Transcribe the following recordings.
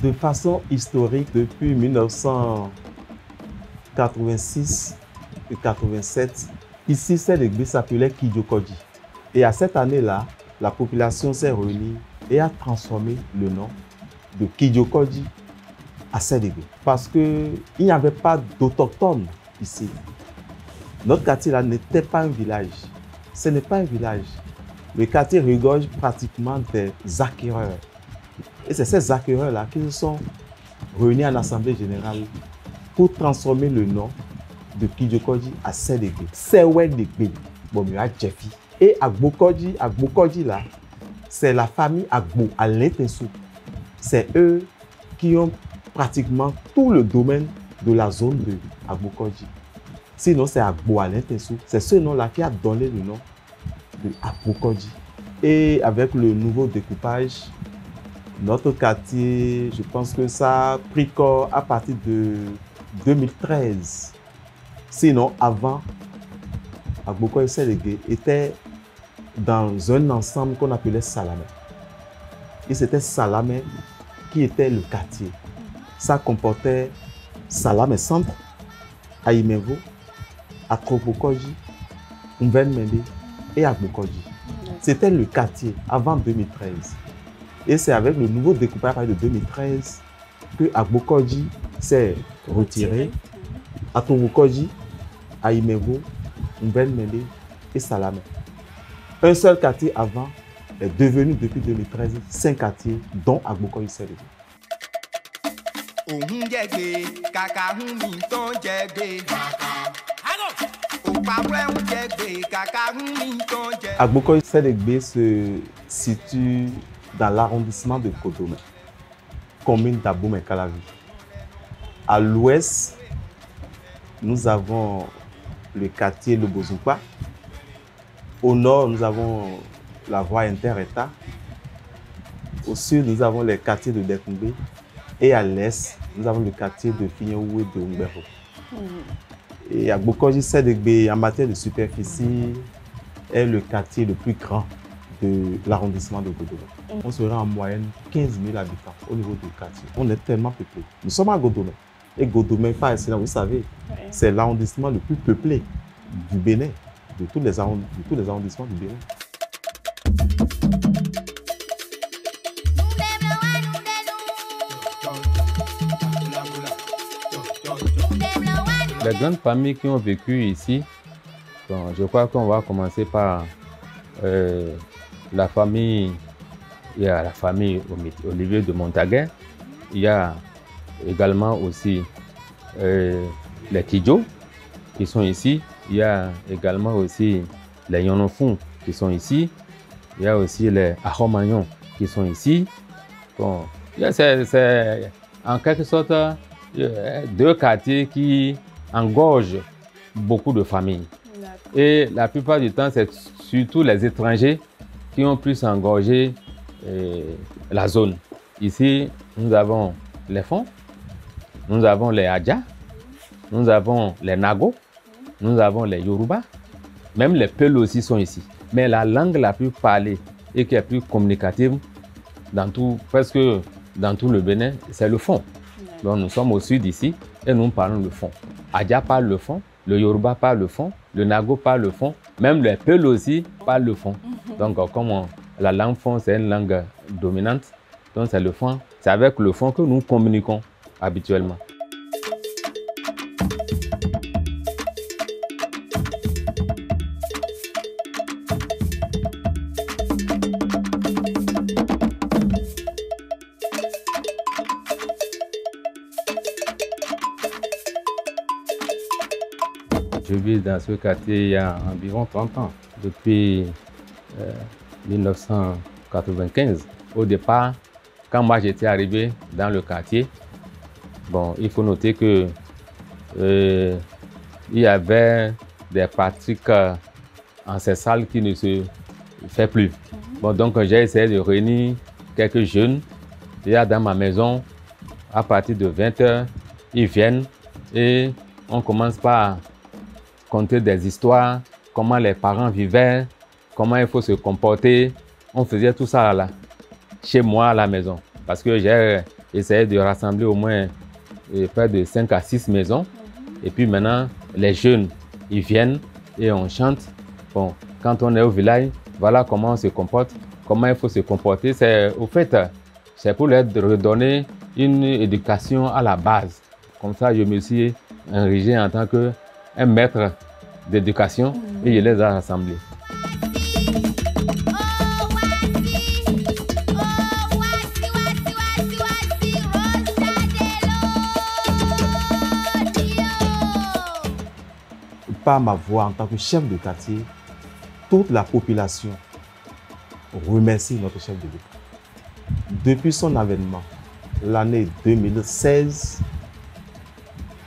De façon historique, depuis 1986 et 87, ici, Sélégbé s'appelait Kidjokodji. Et à cette année-là, la population s'est réunie et a transformé le nom de Kidjokodji à Sélégbé. Parce qu'il n'y avait pas d'autochtones ici. Notre quartier-là n'était pas un village. Ce n'est pas un village. Le quartier regorge pratiquement des acquéreurs. Et c'est ces acquéreurs-là qui se sont réunis en assemblée générale pour transformer le nom de Kidjokodji à Sélégbé. Sélégbé, Bomia Jeffi. Et Agbokodji là, c'est la famille Agbo à l'Intensou. C'est eux qui ont pratiquement tout le domaine de la zone de Agbokodji. Sinon, c'est Agbo à l'Intensou. C'est ce nom-là qui a donné le nom de Agbokodji. Et avec le nouveau découpage, notre quartier, je pense que ça a pris corps à partir de 2013. Sinon, avant, Agbokodji Sélégbé était dans un ensemble qu'on appelait Salamé. Et c'était Salamé qui était le quartier. Ça comportait Salamé Centre, Ayimevo, Atropokodji, Mbenmende et Agbokodji. C'était le quartier avant 2013. Et c'est avec le nouveau découpage de 2013 que Agbokodji s'est retiré. Atropokodji, Ayimevo, Mbenmende et Salamé. Un seul quartier avant est devenu depuis 2013 5 quartiers, dont Agbokodji Sélégbé. Agbokodji Sélégbé se situe dans l'arrondissement de Godomé, commune d'Abomey-Calavi. À l'ouest, nous avons le quartier de Bozoupa. Au nord, nous avons la voie inter-État. Au sud, nous avons les quartiers de Dekoumbe. Et à l'est, nous avons le quartier de Fignooué de Umbero. Et Agbokodji Sélégbé, en matière de superficie, est le quartier le plus grand de l'arrondissement de Godomé. On sera en moyenne 15 000 habitants au niveau du quartier. On est tellement peuplé. Nous sommes à Godomé. Et Godomé, par excellence, vous savez, c'est l'arrondissement le plus peuplé du Bénin, de tous les arrondissements du Bénin. Les grandes familles qui ont vécu ici, bon, je crois qu'on va commencer par la famille. Il y a la famille Olivier de Montaguet. Il y a également aussi les Kidjo qui sont ici. Il y a également aussi les Yonofun qui sont ici. Il y a aussi les Ahomagnon qui sont ici. Bon, c'est en quelque sorte deux quartiers qui engorgent beaucoup de familles. Et la plupart du temps, c'est surtout les étrangers qui ont pu s'engorger la zone. Ici, nous avons les Fonds, nous avons les Adja, nous avons les Nago, nous avons les Yoruba, même les Peuls aussi sont ici. Mais la langue la plus parlée et qui est plus communicative presque dans tout le Bénin, c'est le Fon. Donc nous sommes au sud ici et nous parlons le Fon. Adja parle le Fon, le Yoruba parle le Fon, le Nago parle le Fon, même les Peuls aussi parlent le Fon. Donc comme la langue Fon, c'est une langue dominante, donc c'est le Fon. C'est avec le Fon que nous communiquons habituellement. Je vis dans ce quartier il y a environ 30 ans, depuis 1995. Au départ, quand moi j'étais arrivé dans le quartier, bon, il faut noter que il y avait des pratiques ancestrales qui ne se font plus. Bon, donc j'ai essayé de réunir quelques jeunes. Il y a dans ma maison, à partir de 20 h, ils viennent et on commence par conter des histoires, comment les parents vivaient, comment il faut se comporter. On faisait tout ça là, chez moi à la maison. Parce que j'ai essayé de rassembler au moins près de 5 à 6 maisons. Et puis maintenant, les jeunes, ils viennent et on chante. Bon, quand on est au village, voilà comment on se comporte, comment il faut se comporter. Au fait, c'est pour leur redonner une éducation à la base. Comme ça, je me suis enrichi en tant qu'un maître d'éducation et je les ai rassemblés. Par ma voix en tant que chef de quartier, toute la population remercie notre chef de l'État. Depuis son avènement, l'année 2016,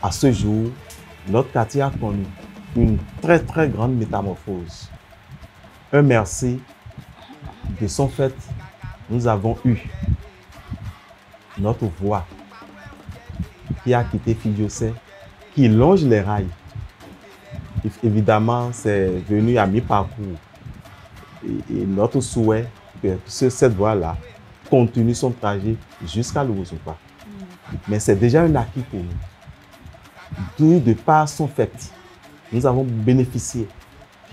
à ce jour, notre quartier a connu une très grande métamorphose. Un merci de son fait, nous avons eu notre voix qui a quitté Fidiocé, qui longe les rails. Évidemment, c'est venu à mi-parcours. Et notre souhait, que cette voie-là continue son trajet jusqu'à l'Ourozopa. Mais c'est déjà un acquis pour nous. De par son fait, nous avons bénéficié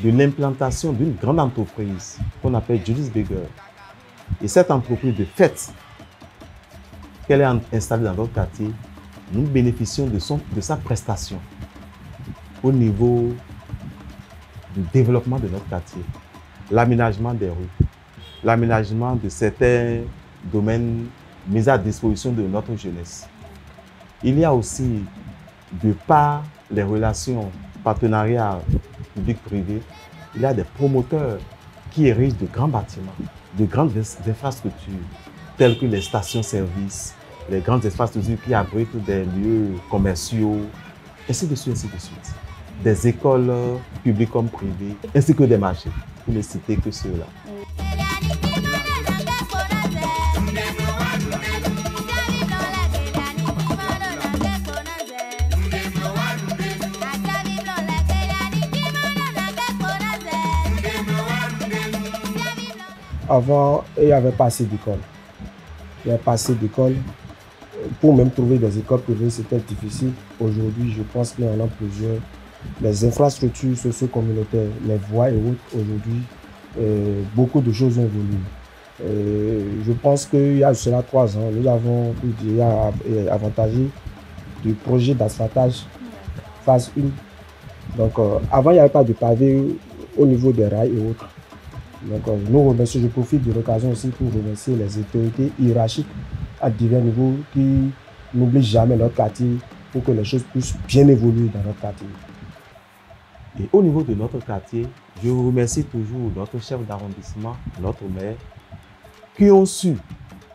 de l'implantation d'une grande entreprise qu'on appelle Julius Berger. Et cette entreprise, de fait, qu'elle est installée dans notre quartier, nous bénéficions de sa prestation au niveau du développement de notre quartier, l'aménagement des rues, l'aménagement de certains domaines mis à disposition de notre jeunesse. Il y a aussi, de par les relations, partenariats public-privé, il y a des promoteurs qui érigent de grands bâtiments, de grandes infrastructures, telles que les stations-service, les grandes infrastructures qui abritent des lieux commerciaux, ainsi de suite, ainsi de suite. Des écoles publiques comme privées, ainsi que des marchés, pour ne citer que ceux-là. Avant, il n'y avait pas assez d'écoles. Il n'y avait pas assez d'écoles. Pour même trouver des écoles privées, c'était difficile. Aujourd'hui, je pense qu'il y en a plusieurs. Les infrastructures socio-communautaires, les voies et autres, aujourd'hui, beaucoup de choses ont évolué. Je pense qu'il y a cela 3 ans, nous avons déjà avantagé du projet d'asphaltage phase 1. Donc, avant, il n'y avait pas de pavé au niveau des rails et autres. Donc, nous remercions, je profite de l'occasion aussi pour remercier les autorités hiérarchiques à divers niveaux qui n'oublient jamais notre quartier pour que les choses puissent bien évoluer dans notre quartier. Et au niveau de notre quartier, je remercie toujours notre chef d'arrondissement, notre maire, qui ont su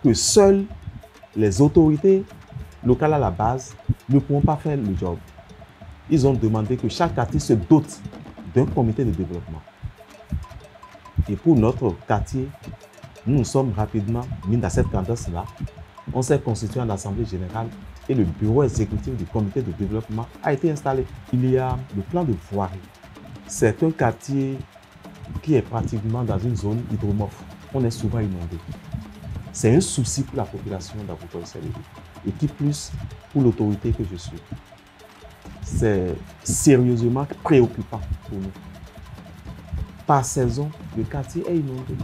que seules les autorités locales à la base ne pourront pas faire le job. Ils ont demandé que chaque quartier se dote d'un comité de développement. Et pour notre quartier, nous sommes rapidement mis dans cette tendance-là. On s'est constitué en assemblée générale et le bureau exécutif du comité de développement a été installé. Il y a le plan de voirie. C'est un quartier qui est pratiquement dans une zone hydromorphe. On est souvent inondé. C'est un souci pour la population d'Agoukoy-Sélébi et qui plus pour l'autorité que je suis. C'est sérieusement préoccupant pour nous. Par saison, le quartier est inondé.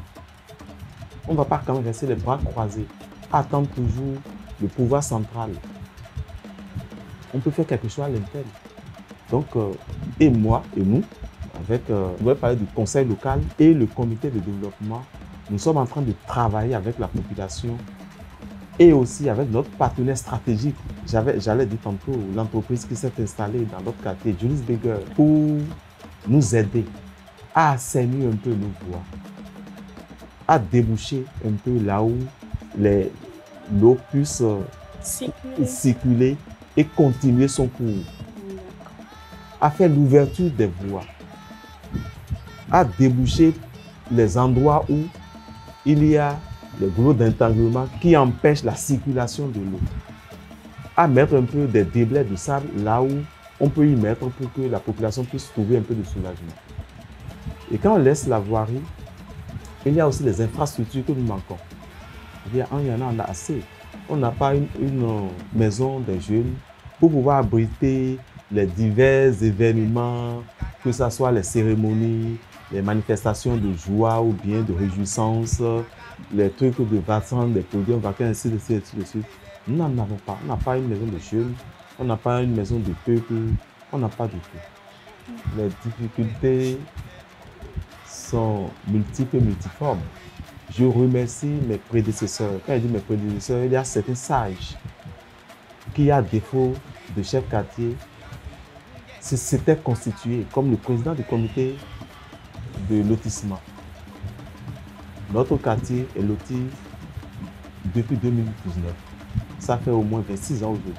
On ne va pas quand même rester les bras croisés, attendre toujours le pouvoir central. On peut faire quelque chose à l'interne. Donc, et moi et nous, on va parler du conseil local et le comité de développement, nous sommes en train de travailler avec la population et aussi avec notre partenaire stratégique. J'allais dire tantôt, l'entreprise qui s'est installée dans notre quartier, Julius Berger, pour nous aider à assainir un peu nos voies, à déboucher un peu là où l'eau puisse circuler et continuer son cours, à faire l'ouverture des voies, à déboucher les endroits où il y a les goulots d'entanglement qui empêchent la circulation de l'eau, à mettre un peu des déblais de sable là où on peut y mettre pour que la population puisse trouver un peu de soulagement. Et quand on laisse la voirie, il y a aussi les infrastructures que nous manquons. Il y en a assez. on n'a pas une maison des jeunes pour pouvoir abriter les divers événements, que ce soit les cérémonies, les manifestations de joie ou bien de réjouissance, les trucs de vacances, des produits en vacances, ainsi de suite, ainsi de suite. Nous n'en avons pas. On n'a pas une maison de jeunes, on n'a pas une maison de peuple, on n'a pas du tout. Les difficultés sont multiples et multiformes. Je remercie mes prédécesseurs. Quand je dis mes prédécesseurs, il y a certains sages qui, à défaut de chef quartier, s'étaient constitués comme le président du comité de lotissement. Notre quartier est loti depuis 2019. Ça fait au moins 26 ans aujourd'hui.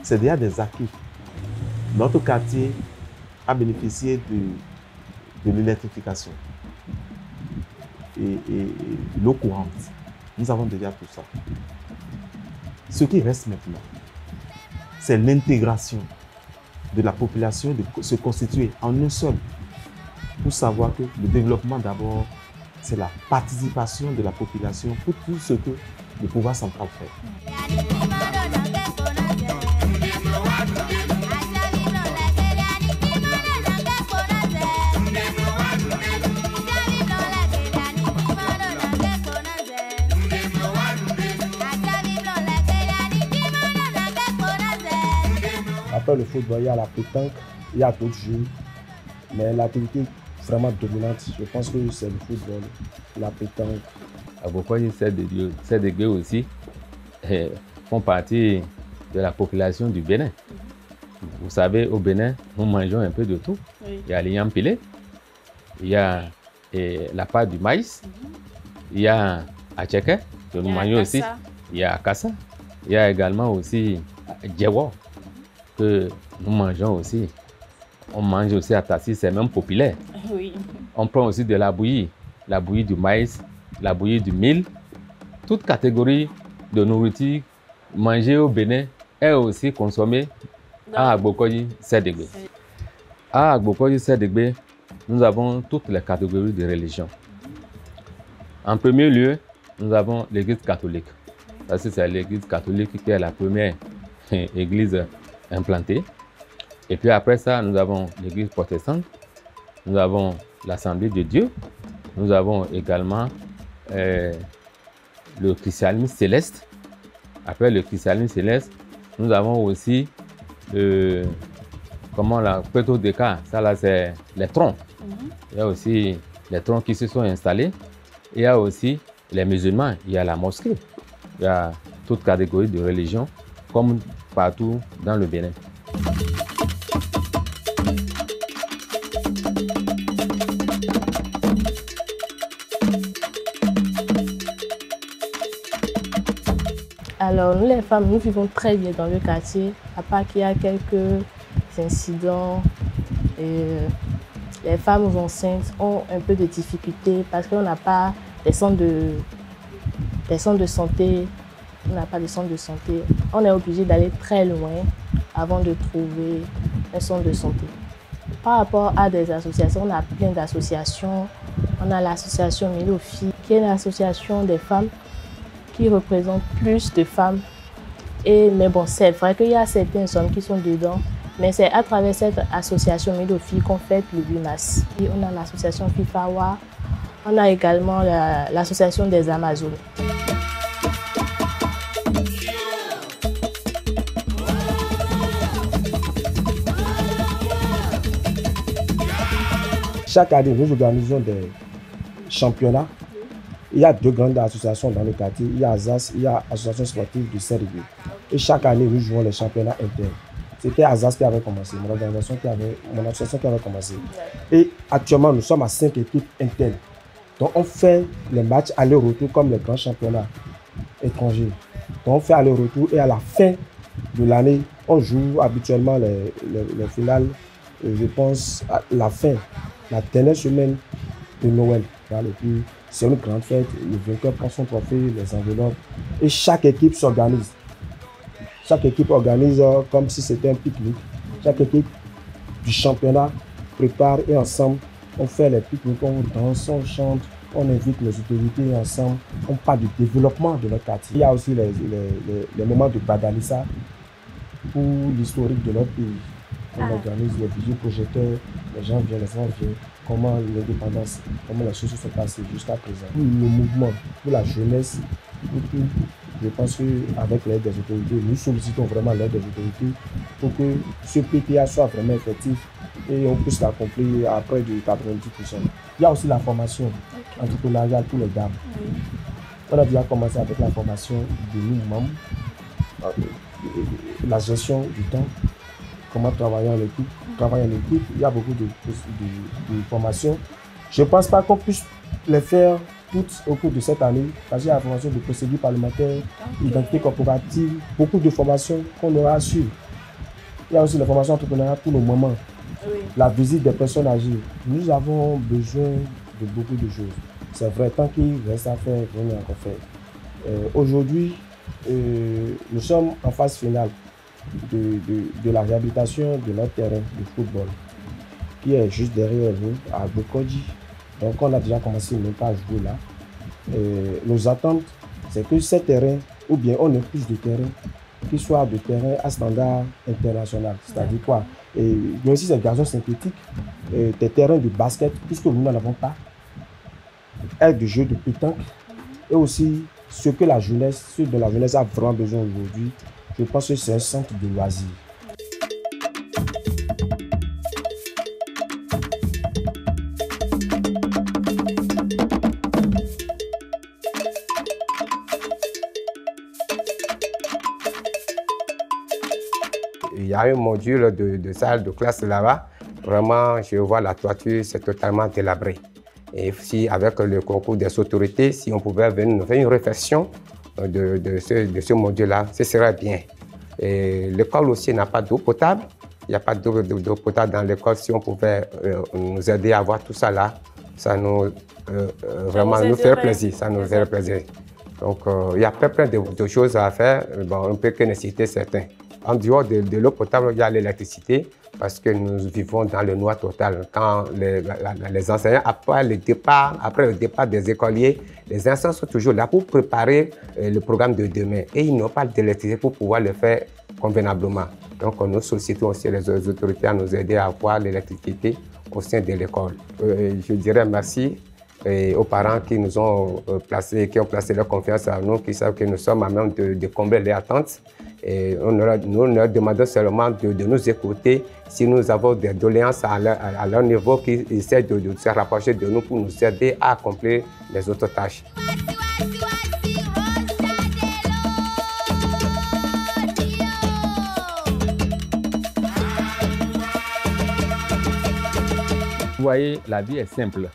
C'est déjà des acquis. Notre quartier a bénéficié de l'électrification et l'eau courante. Nous avons déjà tout ça. Ce qui reste maintenant, c'est l'intégration de la population, de se constituer en un seul, pour savoir que le développement d'abord, c'est la participation de la population pour tout ce que le pouvoir central fait. Après le football, il y a la pétanque, il y a d'autres jeux. Mais l'activité vraiment dominante, je pense que c'est le football, la pétanque. Agbokoji Sedegbe aussi font partie de la population du Bénin. Vous savez, au Bénin, nous mangeons un peu de tout. Oui. Il y a les yampilé, il y a la pâte du maïs, il y a Acheke, que nous mangeons aussi, il y a Akassa, il y a également aussi Djewo, que nous mangeons aussi. On mange aussi à Tassi, c'est même populaire. Oui. On prend aussi de la bouillie du maïs, la bouillie du mil. Toute catégorie de nourriture mangée au Bénin est aussi consommée à Agbokoji Sedegbe. À Agbokoji Sedegbe, nous avons toutes les catégories de religion. En premier lieu, nous avons l'église catholique. C'est l'église catholique qui est la première église implantée. Et puis après ça, nous avons l'église protestante, nous avons l'Assemblée de Dieu, nous avons également le christianisme céleste. Après le christianisme céleste, nous avons aussi plutôt des cas, ça là c'est les troncs. Il y a aussi les troncs qui se sont installés. Il y a aussi les musulmans, il y a la mosquée. Il y a toute catégorie de religion, comme partout dans le Bénin. Alors, nous les femmes, nous vivons très bien dans le quartier, à part qu'il y a quelques incidents. Les femmes enceintes ont un peu de difficultés parce qu'on n'a pas des centres de santé. On n'a pas de centre de santé. On est obligé d'aller très loin avant de trouver un centre de santé. Par rapport à des associations, on a plein d'associations. On a l'association Milofi, qui est une association des femmes qui représente plus de femmes. Mais bon, c'est vrai qu'il y a certains hommes qui sont dedans, mais c'est à travers cette association Milofi qu'on fête le 8 mars. Et on a l'association FIFAWA, on a également l'association des Amazones. Chaque année, nous organisons des championnats. Il y a deux grandes associations dans le quartier. Il y a ASAS, il y a l'Association sportive de Sedegbe. Et chaque année, nous jouons les championnats internes. C'était ASAS qui avait commencé, mon association qui avait commencé. Et actuellement, nous sommes à 5 équipes internes. Donc, on fait les matchs aller-retour comme les grands championnats étrangers. Donc, on fait aller-retour et à la fin de l'année, on joue habituellement les finales, je pense, à la fin, la dernière semaine de Noël. Et puis, c'est une grande fête, le vainqueur prend son trophée, les enveloppes, et chaque équipe s'organise. Chaque équipe organise comme si c'était un pique-nique. Chaque équipe du championnat prépare et ensemble, on fait les pique-niques, on danse, on chante, on invite les autorités ensemble, on parle du développement de notre quartier. Il y a aussi les moments de Badalissa pour l'historique de notre pays. On organise les vidéoprojecteurs, les gens viennent, les gens viennent, comment l'indépendance, comment les choses se sont passées jusqu'à présent. Pour le mouvement, pour la jeunesse, pour tout, je pense qu'avec l'aide des autorités, nous sollicitons vraiment l'aide des autorités pour que ce PTA soit vraiment effectif et on puisse l'accomplir à près de 90%. Il y a aussi la formation entrepreneuriale pour les dames. On a déjà commencé avec la formation de nous membres, la gestion du temps, comment travailler en équipe. Il y a beaucoup de formations. Je ne pense pas qu'on puisse les faire toutes au cours de cette année, parce qu'il y a la formation de procédure parlementaire, identité corporative, beaucoup de formations qu'on aura à suivre. Il y a aussi la formation entrepreneuriale pour nos mamans, la visite des personnes âgées. Nous avons besoin de beaucoup de choses. C'est vrai, tant qu'il reste à faire, on est encore faire. Aujourd'hui, nous sommes en phase finale de la réhabilitation de notre terrain de football, qui est juste derrière nous, à Bokodji. Donc on a déjà commencé même pas à jouer là. Nos attentes, c'est que ces terrains, ou bien on ait plus de terrains, qui soient de terrains à standard international. C'est-à-dire quoi? Il y a aussi ces gazons synthétiques, des terrains de basket, puisque nous n'en avons pas, aide de jeux de pétanque, et aussi ce que la jeunesse, ce dont la jeunesse a vraiment besoin aujourd'hui. Je pense que c'est un centre de loisirs. Il y a un module de salle de classe là-bas. Vraiment, je vois la toiture, c'est totalement délabré. Et si avec le concours des autorités, si on pouvait venir nous faire une réflexion de ce module-là, ce serait bien. L'école aussi n'a pas d'eau potable. Il n'y a pas d'eau potable dans l'école. Si on pouvait nous aider à avoir tout ça là, ça nous vraiment nous ferait plaisir. Ça nous ferait plaisir. Donc il y a plein de choses à faire. Bon, on ne peut que ne citer certains. En dehors de l'eau potable, il y a l'électricité parce que nous vivons dans le noir total. Quand les enseignants, après le départ des écoliers, les enseignants sont toujours là pour préparer le programme de demain et ils n'ont pas d'électricité pour pouvoir le faire convenablement. Donc nous sollicitons aussi les autorités à nous aider à avoir l'électricité au sein de l'école. Je dirais merci aux parents qui nous ont placé, qui ont placé leur confiance en nous, qui savent que nous sommes à même de combler les attentes. Et nous leur demandons seulement de nous écouter si nous avons des doléances à leur niveau, qu'ils essaient de se rapprocher de nous pour nous aider à accomplir les autres tâches. Vous voyez, la vie est simple.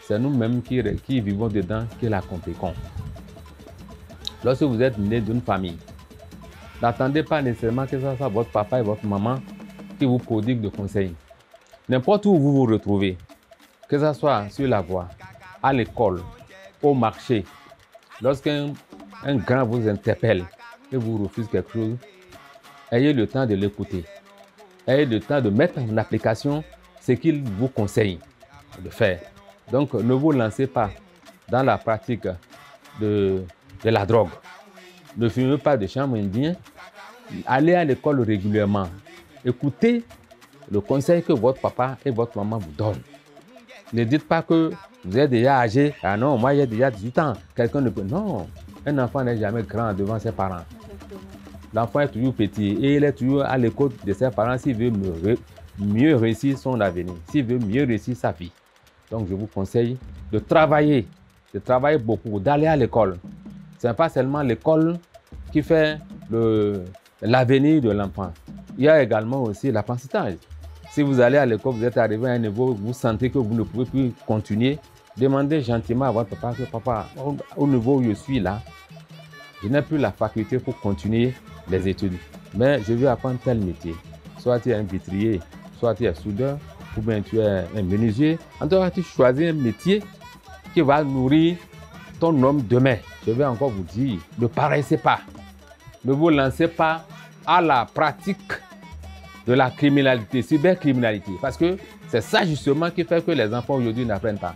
C'est nous-mêmes qui vivons dedans qui la compliquons. Lorsque vous êtes né d'une famille, n'attendez pas nécessairement que ce soit votre papa et votre maman qui vous prodiguent de conseils. N'importe où vous vous retrouvez, que ce soit sur la voie, à l'école, au marché, lorsqu'un grand vous interpelle et vous refuse quelque chose, ayez le temps de l'écouter. Ayez le temps de mettre en application ce qu'il vous conseille de faire. Donc, ne vous lancez pas dans la pratique de la drogue. Ne fumez pas de chambre indien. Allez à l'école régulièrement. Écoutez le conseil que votre papa et votre maman vous donnent. Ne dites pas que vous êtes déjà âgé. Ah non, moi j'ai déjà 18 ans. Quelqu'un ne peut. Non, un enfant n'est jamais grand devant ses parents. L'enfant est toujours petit et il est toujours à l'écoute de ses parents s'il veut mieux réussir son avenir, s'il veut mieux réussir sa vie. Donc je vous conseille de travailler beaucoup, d'aller à l'école. Ce n'est pas seulement l'école qui fait l'avenir de l'enfant. Il y a également aussi l'apprentissage. Si vous allez à l'école, vous êtes arrivé à un niveau, vous sentez que vous ne pouvez plus continuer, demandez gentiment à votre papa que papa, au niveau où je suis là, je n'ai plus la faculté pour continuer les études. Mais je veux apprendre tel métier. Soit tu es un vitrier, soit tu es soudeur, ou bien tu es un menuisier. En tout cas, tu choisis un métier qui va nourrir ton homme demain. Je vais encore vous dire, ne paraissez pas. Ne vous lancez pas à la pratique de la criminalité, cybercriminalité. Parce que c'est ça justement qui fait que les enfants aujourd'hui n'apprennent pas.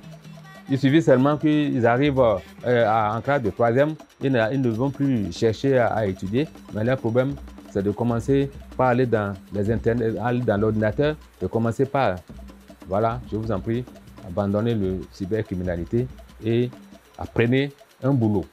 Il suffit seulement qu'ils arrivent en classe de 3e, ils ne vont plus chercher à étudier. Mais leur problème, c'est de commencer par aller dans les internets, aller dans l'ordinateur, de commencer par, voilà, je vous en prie, abandonner le cybercriminalité et apprenez un boulot.